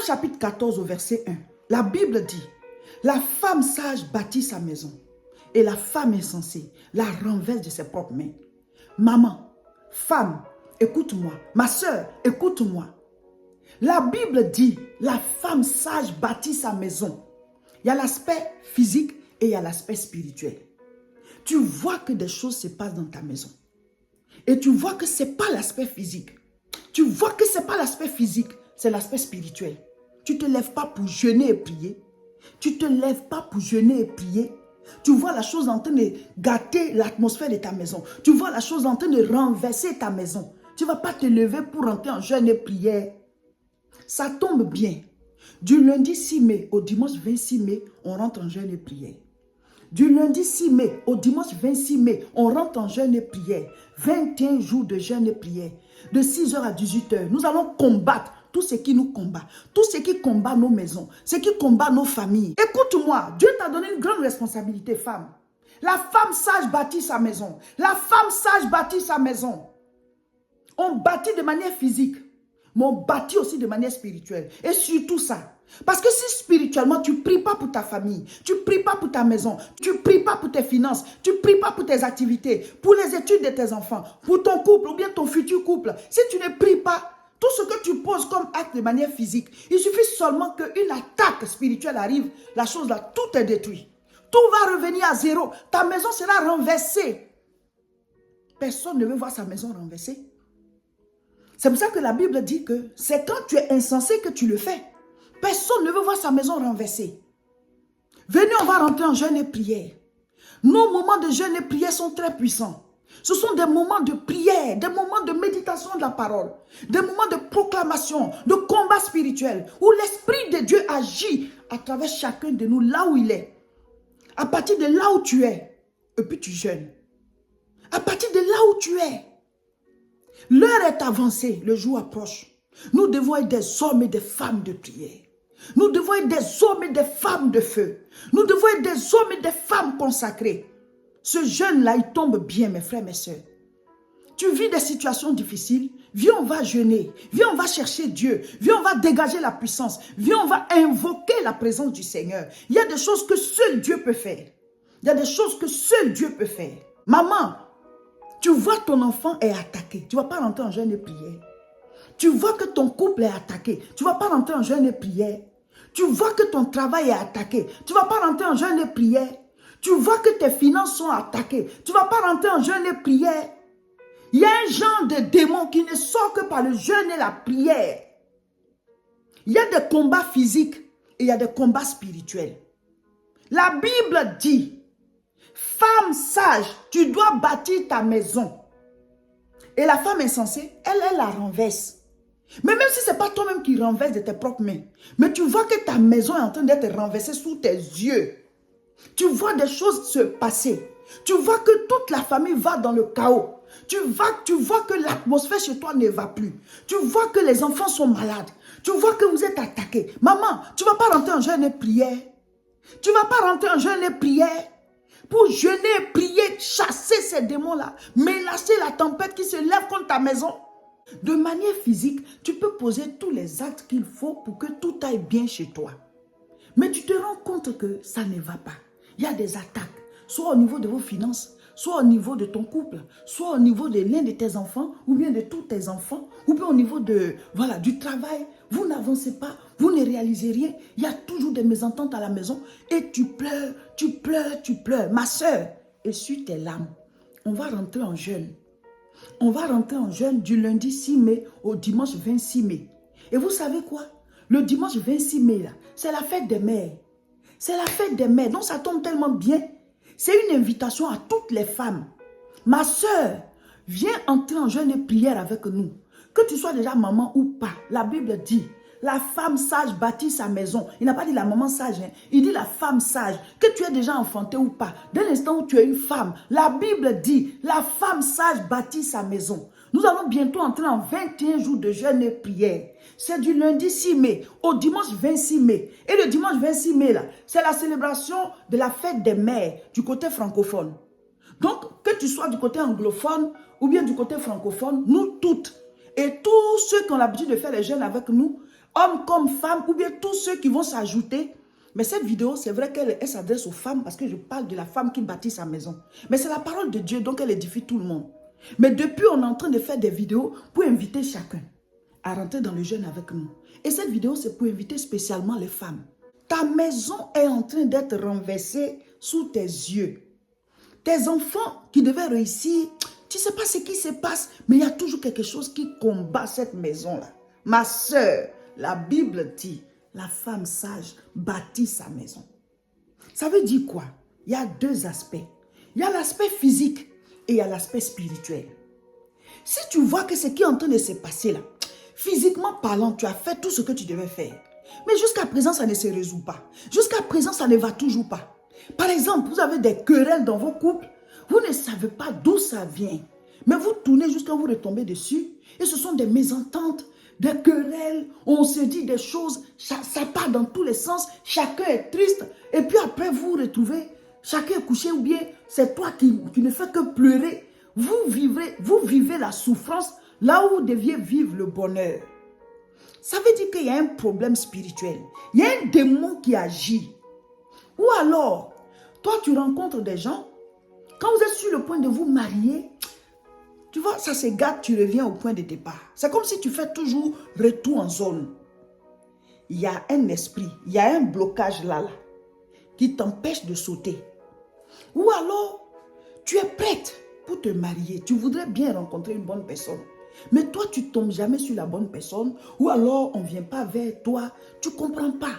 Proverbe chapitre 14 au verset 1. La Bible dit, la femme sage bâtit sa maison et la femme insensée la renverse de ses propres mains. Maman, femme, écoute-moi. Ma soeur, écoute-moi. La Bible dit, la femme sage bâtit sa maison. Il y a l'aspect physique et il y a l'aspect spirituel. Tu vois que des choses se passent dans ta maison. Et tu vois que ce n'est pas l'aspect physique. Tu vois que ce n'est pas l'aspect physique, c'est l'aspect spirituel. Tu ne te lèves pas pour jeûner et prier. Tu ne te lèves pas pour jeûner et prier. Tu vois la chose en train de gâter l'atmosphère de ta maison. Tu vois la chose en train de renverser ta maison. Tu ne vas pas te lever pour rentrer en jeûne et prière. Ça tombe bien. Du lundi 6 mai au dimanche 26 mai, on rentre en jeûne et prière. Du lundi 6 mai au dimanche 26 mai, on rentre en jeûne et prière. 21 jours de jeûne et prière. De 6h à 18h, nous allons combattre tout ce qui nous combat. Tout ce qui combat nos maisons. Ce qui combat nos familles. Écoute-moi, Dieu t'a donné une grande responsabilité, femme. La femme sage bâtit sa maison. La femme sage bâtit sa maison. On bâtit de manière physique, mais on bâtit aussi de manière spirituelle. Et surtout ça. Parce que si spirituellement, tu ne pries pas pour ta famille, tu ne pries pas pour ta maison, tu ne pries pas pour tes finances, tu ne pries pas pour tes activités, pour les études de tes enfants, pour ton couple ou bien ton futur couple, si tu ne pries pas, tout ce que tu poses comme acte de manière physique, il suffit seulement qu'une attaque spirituelle arrive, la chose là, tout est détruit. Tout va revenir à zéro. Ta maison sera renversée. Personne ne veut voir sa maison renversée. C'est pour ça que la Bible dit que c'est quand tu es insensé que tu le fais. Personne ne veut voir sa maison renversée. Venez, on va rentrer en jeûne et prière. Nos moments de jeûne et prière sont très puissants. Ce sont des moments de prière, des moments de méditation de la parole, des moments de proclamation, de combat spirituel, où l'Esprit de Dieu agit à travers chacun de nous, là où il est. À partir de là où tu es, et puis tu jeûnes. À partir de là où tu es, l'heure est avancée, le jour approche. Nous devons être des hommes et des femmes de prière. Nous devons être des hommes et des femmes de feu. Nous devons être des hommes et des femmes consacrés. Ce jeûne-là, il tombe bien, mes frères, mes soeurs. Tu vis des situations difficiles, viens, on va jeûner. Viens, on va chercher Dieu. Viens, on va dégager la puissance. Viens, on va invoquer la présence du Seigneur. Il y a des choses que seul Dieu peut faire. Il y a des choses que seul Dieu peut faire. Maman, tu vois ton enfant est attaqué. Tu ne vas pas rentrer en jeûne et prière. Tu vois que ton couple est attaqué. Tu ne vas pas rentrer en jeûne et prière. Tu vois que ton travail est attaqué. Tu ne vas pas rentrer en jeûne et prière. Tu vois que tes finances sont attaquées. Tu ne vas pas rentrer en jeûne et prière. Il y a un genre de démon qui ne sort que par le jeûne et la prière. Il y a des combats physiques et il y a des combats spirituels. La Bible dit, femme sage, tu dois bâtir ta maison. Et la femme insensée, elle la renverse. Mais même si ce n'est pas toi-même qui renverse de tes propres mains, mais tu vois que ta maison est en train d'être renversée sous tes yeux. Tu vois des choses se passer. Tu vois que toute la famille va dans le chaos. Tu vois que l'atmosphère chez toi ne va plus. Tu vois que les enfants sont malades. Tu vois que vous êtes attaqués. Maman, tu ne vas pas rentrer en jeûne et prière. Tu ne vas pas rentrer en jeûne et prière. Pour jeûner et prier, chasser ces démons-là. Menacer la tempête qui se lève contre ta maison. De manière physique, tu peux poser tous les actes qu'il faut pour que tout aille bien chez toi. Mais tu te rends compte que ça ne va pas. Il y a des attaques, soit au niveau de vos finances, soit au niveau de ton couple, soit au niveau de l'un de tes enfants, ou bien de tous tes enfants, ou bien au niveau de, voilà, du travail. Vous n'avancez pas, vous ne réalisez rien. Il y a toujours des mésententes à la maison et tu pleures, tu pleures, tu pleures. Ma soeur, essuie tes larmes. On va rentrer en jeûne. On va rentrer en jeûne du lundi 6 mai au dimanche 26 mai. Et vous savez quoi? Le dimanche 26 mai, là, c'est la fête des mères. C'est la fête des mères. Donc ça tombe tellement bien. C'est une invitation à toutes les femmes. Ma soeur, viens entrer en jeûne et prière avec nous. Que tu sois déjà maman ou pas, la Bible dit, la femme sage bâtit sa maison. Il n'a pas dit la maman sage, hein. Il dit la femme sage. Que tu aies déjà enfanté ou pas, dès l'instant où tu es une femme, la Bible dit, la femme sage bâtit sa maison. Nous allons bientôt entrer en 21 jours de jeûne et prière. C'est du lundi 6 mai au dimanche 26 mai. Et le dimanche 26 mai, là, c'est la célébration de la fête des mères du côté francophone. Donc, que tu sois du côté anglophone ou bien du côté francophone, nous toutes, et tous ceux qui ont l'habitude de faire les jeûnes avec nous, Hommes comme femmes, ou bien tous ceux qui vont s'ajouter. Mais cette vidéo, c'est vrai qu'elle s'adresse aux femmes parce que je parle de la femme qui bâtit sa maison. Mais c'est la parole de Dieu, donc elle édifie tout le monde. Mais depuis, on est en train de faire des vidéos pour inviter chacun à rentrer dans le jeûne avec nous. Et cette vidéo, c'est pour inviter spécialement les femmes. Ta maison est en train d'être renversée sous tes yeux. Tes enfants qui devaient réussir, tu ne sais pas ce qui se passe, mais il y a toujours quelque chose qui combat cette maison-là. Ma soeur, la Bible dit, la femme sage bâtit sa maison. Ça veut dire quoi? Il y a deux aspects. Il y a l'aspect physique et il y a l'aspect spirituel. Si tu vois que ce qui est en train de se passer là, physiquement parlant, tu as fait tout ce que tu devais faire. Mais jusqu'à présent, ça ne se résout pas. Jusqu'à présent, ça ne va toujours pas. Par exemple, vous avez des querelles dans vos couples. Vous ne savez pas d'où ça vient. Mais vous tournez jusqu'à vous retomber dessus. Et ce sont des mésententes, des querelles. On se dit des choses. Ça part dans tous les sens. Chacun est triste. Et puis après, vous vous retrouvez. Chacun est couché ou bien c'est toi qui ne fais que pleurer. Vous vivez la souffrance là où vous deviez vivre le bonheur. Ça veut dire qu'il y a un problème spirituel. Il y a un démon qui agit. Ou alors, toi tu rencontres des gens, quand vous êtes sur le point de vous marier, tu vois, ça se gâte, tu reviens au point de départ. C'est comme si tu fais toujours retour en zone. Il y a un esprit, il y a un blocage là qui t'empêche de sauter. Ou alors, tu es prête pour te marier. Tu voudrais bien rencontrer une bonne personne. Mais toi, tu ne tombes jamais sur la bonne personne. Ou alors, on ne vient pas vers toi. Tu ne comprends pas.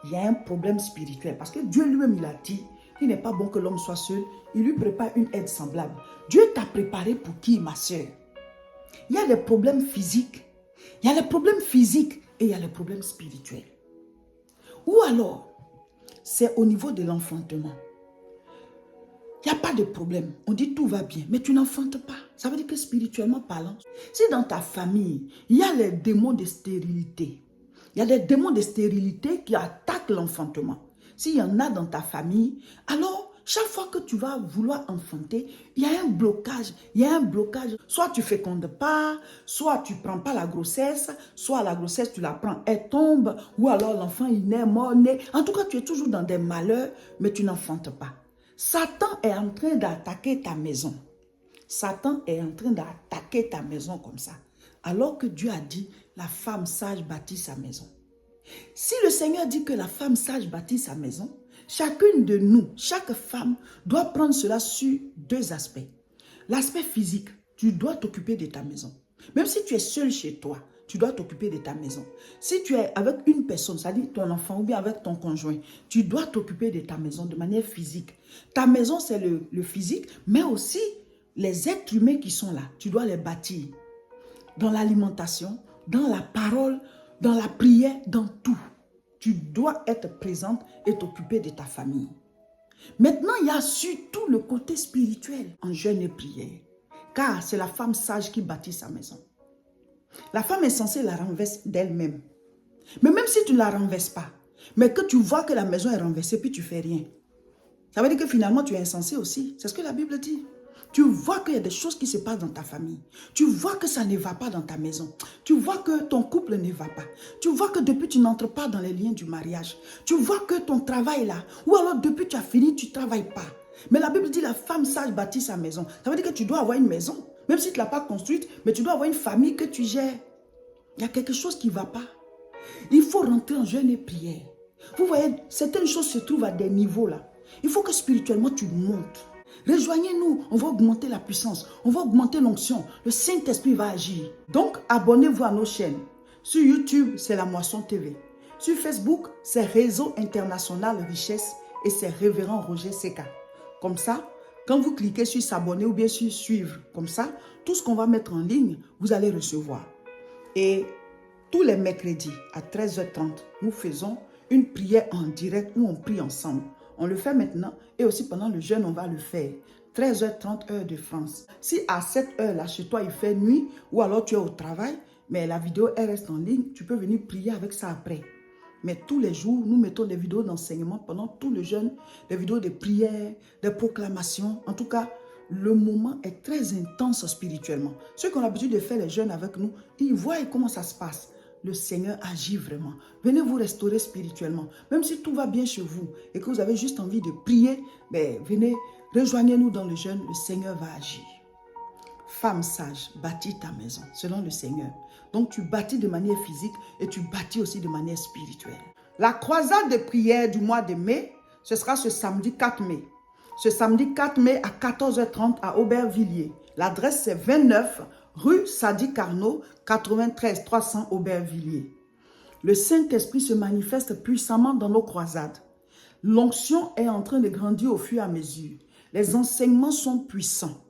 Il y a un problème spirituel. Parce que Dieu lui-même, il a dit qu'il n'est pas bon que l'homme soit seul. Il lui prépare une aide semblable. Dieu t'a préparé pour qui, ma soeur? Il y a des problèmes physiques. Il y a les problèmes physiques et il y a les problèmes spirituels. Ou alors, c'est au niveau de l'enfantement. Il n'y a pas de problème. On dit tout va bien, mais tu n'enfantes pas. Ça veut dire que spirituellement parlant, si dans ta famille, il y a les démons de stérilité, il y a des démons de stérilité qui attaquent l'enfantement. S'il y en a dans ta famille, alors chaque fois que tu vas vouloir enfanter, il y a un blocage. Il y a un blocage. Soit tu ne fécondes pas, soit tu ne prends pas la grossesse, soit la grossesse tu la prends, elle tombe, ou alors l'enfant il naît mort-né. En tout cas, tu es toujours dans des malheurs, mais tu n'enfantes pas. Satan est en train d'attaquer ta maison. Satan est en train d'attaquer ta maison comme ça. Alors que Dieu a dit, la femme sage bâtit sa maison. Si le Seigneur dit que la femme sage bâtit sa maison, chacune de nous, chaque femme, doit prendre cela sur deux aspects. L'aspect physique, tu dois t'occuper de ta maison. Même si tu es seul chez toi, tu dois t'occuper de ta maison. Si tu es avec une personne, c'est-à-dire ton enfant ou bien avec ton conjoint, tu dois t'occuper de ta maison de manière physique. Ta maison, c'est le physique, mais aussi les êtres humains qui sont là. Tu dois les bâtir. Dans l'alimentation, dans la parole, dans la prière, dans tout. Tu dois être présente et t'occuper de ta famille. Maintenant, il y a surtout le côté spirituel en jeûne et prière. Car c'est la femme sage qui bâtit sa maison. La femme est censée la renverser d'elle-même. Mais même si tu ne la renverses pas, mais que tu vois que la maison est renversée, puis tu ne fais rien. Ça veut dire que finalement, tu es insensé aussi. C'est ce que la Bible dit. Tu vois qu'il y a des choses qui se passent dans ta famille. Tu vois que ça ne va pas dans ta maison. Tu vois que ton couple ne va pas. Tu vois que depuis, tu n'entres pas dans les liens du mariage. Tu vois que ton travail là, ou alors depuis, tu as fini, tu ne travailles pas. Mais la Bible dit, la femme sage bâtit sa maison. Ça veut dire que tu dois avoir une maison. Même si tu ne l'as pas construite, mais tu dois avoir une famille que tu gères. Il y a quelque chose qui ne va pas. Il faut rentrer en jeûne et prière. Vous voyez, certaines choses se trouvent à des niveaux là. Il faut que spirituellement tu montes. Rejoignez-nous, on va augmenter la puissance, on va augmenter l'onction. Le Saint-Esprit va agir. Donc, abonnez-vous à nos chaînes. Sur YouTube, c'est La Moisson TV. Sur Facebook, c'est Réseau International Richesse et c'est Révérend Roger Seka. Comme ça, quand vous cliquez sur s'abonner ou bien sur suivre, comme ça, tout ce qu'on va mettre en ligne, vous allez recevoir. Et tous les mercredis à 13h30, nous faisons une prière en direct où on prie ensemble. On le fait maintenant et aussi pendant le jeûne, on va le faire. 13h30 heure de France. Si à cette heure-là, chez toi, il fait nuit ou alors tu es au travail, mais la vidéo, elle reste en ligne, tu peux venir prier avec ça après. Mais tous les jours, nous mettons des vidéos d'enseignement pendant tout le jeûne, des vidéos de prière, des proclamations. En tout cas, le moment est très intense spirituellement. Ceux qui ont l'habitude de faire les jeûnes avec nous, ils voient comment ça se passe. le Seigneur agit vraiment. Venez vous restaurer spirituellement. Même si tout va bien chez vous et que vous avez juste envie de prier, ben, venez, rejoignez-nous dans le jeûne, le Seigneur va agir. Femme sage, bâtis ta maison selon le Seigneur. Donc tu bâtis de manière physique et tu bâtis aussi de manière spirituelle. La croisade de prière du mois de mai, ce sera ce samedi 4 mai. Ce samedi 4 mai à 14h30 à Aubervilliers. L'adresse c'est 29 rue Sadi Carnot, 93 300 Aubervilliers. Le Saint-Esprit se manifeste puissamment dans nos croisades. L'onction est en train de grandir au fur et à mesure. Les enseignements sont puissants.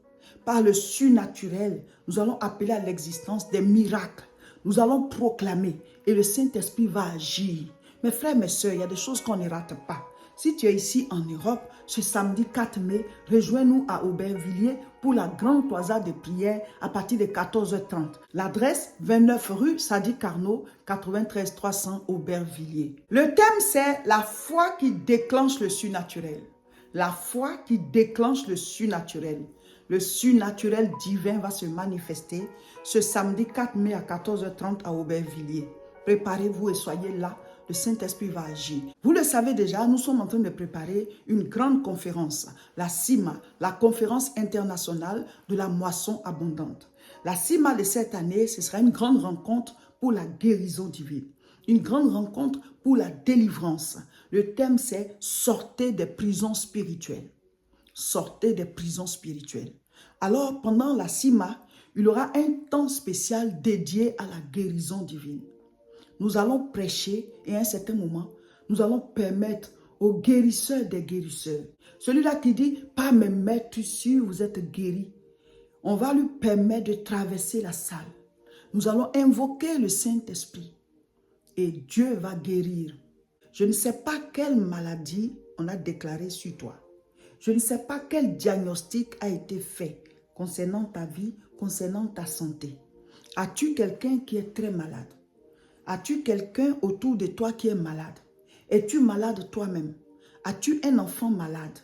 Par le surnaturel, nous allons appeler à l'existence des miracles. Nous allons proclamer et le Saint-Esprit va agir. Mes frères, mes sœurs, il y a des choses qu'on ne rate pas. Si tu es ici en Europe, ce samedi 4 mai, rejoins-nous à Aubervilliers pour la grande croisade de prière à partir de 14h30. L'adresse, 29 rue Sadi Carnot, 93 300 Aubervilliers. Le thème, c'est la foi qui déclenche le surnaturel. La foi qui déclenche le surnaturel. Le surnaturel divin va se manifester ce samedi 4 mai à 14h30 à Aubervilliers. Préparez-vous et soyez là. Le Saint-Esprit va agir. Vous le savez déjà, nous sommes en train de préparer une grande conférence, la CIMA, la conférence internationale de la moisson abondante. La CIMA de cette année, ce sera une grande rencontre pour la guérison divine, une grande rencontre pour la délivrance. Le thème, c'est « Sortez des prisons spirituelles ». Sortez des prisons spirituelles. Alors, pendant la CIMA, il y aura un temps spécial dédié à la guérison divine. Nous allons prêcher et à un certain moment, nous allons permettre aux guérisseurs des guérisseurs. Celui-là qui dit, pas mes maîtres sûrs, vous êtes guéris. On va lui permettre de traverser la salle. Nous allons invoquer le Saint-Esprit et Dieu va guérir. Je ne sais pas quelle maladie on a déclarée sur toi. Je ne sais pas quel diagnostic a été fait concernant ta vie, concernant ta santé. As-tu quelqu'un qui est très malade? As-tu quelqu'un autour de toi qui est malade? Es-tu malade toi-même? As-tu un enfant malade?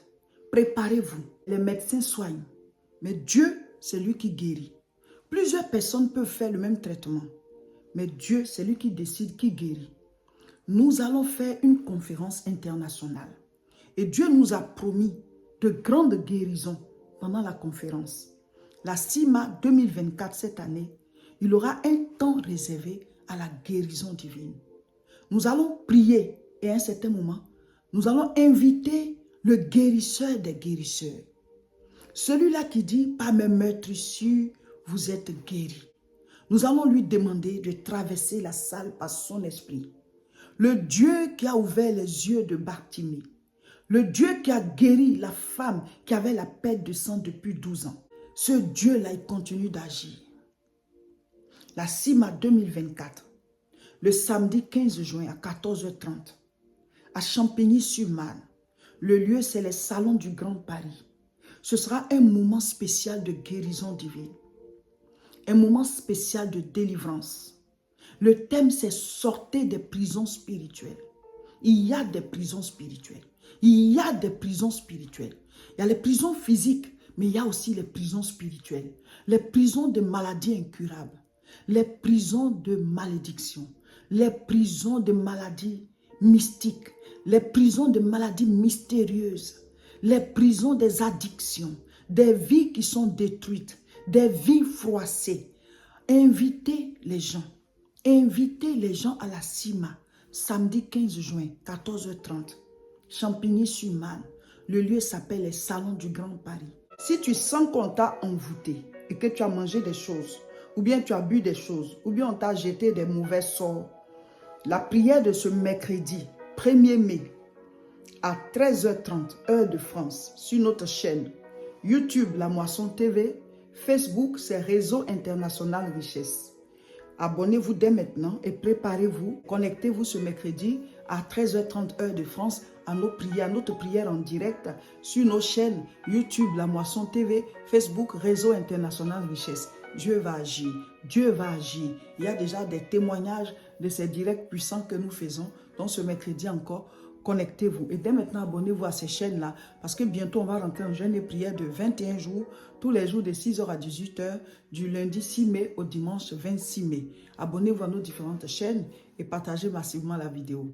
Préparez-vous. Les médecins soignent. Mais Dieu, c'est lui qui guérit. Plusieurs personnes peuvent faire le même traitement. Mais Dieu, c'est lui qui décide qui guérit. Nous allons faire une conférence internationale. Et Dieu nous a promis de grandes guérisons pendant la conférence. La CIMA 2024, cette année, il aura un temps réservé à la guérison divine. Nous allons prier et à un certain moment, nous allons inviter le guérisseur des guérisseurs. Celui-là qui dit, par mes maîtres sûrs, vous êtes guéris. Nous allons lui demander de traverser la salle par son esprit. Le Dieu qui a ouvert les yeux de Bartimée, le Dieu qui a guéri la femme qui avait la perte de sang depuis 12 ans. Ce Dieu-là, il continue d'agir. La CIMA 2024, le samedi 15 juin à 14h30, à Champigny-sur-Marne. Le lieu, c'est les salons du Grand Paris. Ce sera un moment spécial de guérison divine. Un moment spécial de délivrance. Le thème, c'est sortez des prisons spirituelles. Il y a des prisons spirituelles. Il y a des prisons spirituelles. Il y a les prisons physiques, mais il y a aussi les prisons spirituelles. Les prisons de maladies incurables. Les prisons de malédiction. Les prisons de maladies mystiques. Les prisons de maladies mystérieuses. Les prisons des addictions. Des vies qui sont détruites. Des vies froissées. Invitez les gens. Invitez les gens à la CIMA. Samedi 15 juin, 14h30. Champigny-sur-Marne. Le lieu s'appelle les Salons du Grand Paris. Si tu sens qu'on t'a envoûté et que tu as mangé des choses, ou bien tu as bu des choses, ou bien on t'a jeté des mauvais sorts, la prière de ce mercredi 1er mai à 13h30, heure de France, sur notre chaîne YouTube La Moisson TV, Facebook, c'est Réseau International Richesse. Abonnez-vous dès maintenant et préparez-vous, connectez-vous ce mercredi à 13h30 heure de France à notre prière en direct sur nos chaînes YouTube La Moisson TV, Facebook, Réseau International Richesse. Dieu va agir, Dieu va agir. Il y a déjà des témoignages de ces directs puissants que nous faisons. Donc ce mercredi encore, connectez-vous. Et dès maintenant, abonnez-vous à ces chaînes-là parce que bientôt, on va rentrer en jeûne et prière de 21 jours, tous les jours de 6h à 18h, du lundi 6 mai au dimanche 26 mai. Abonnez-vous à nos différentes chaînes et partagez massivement la vidéo.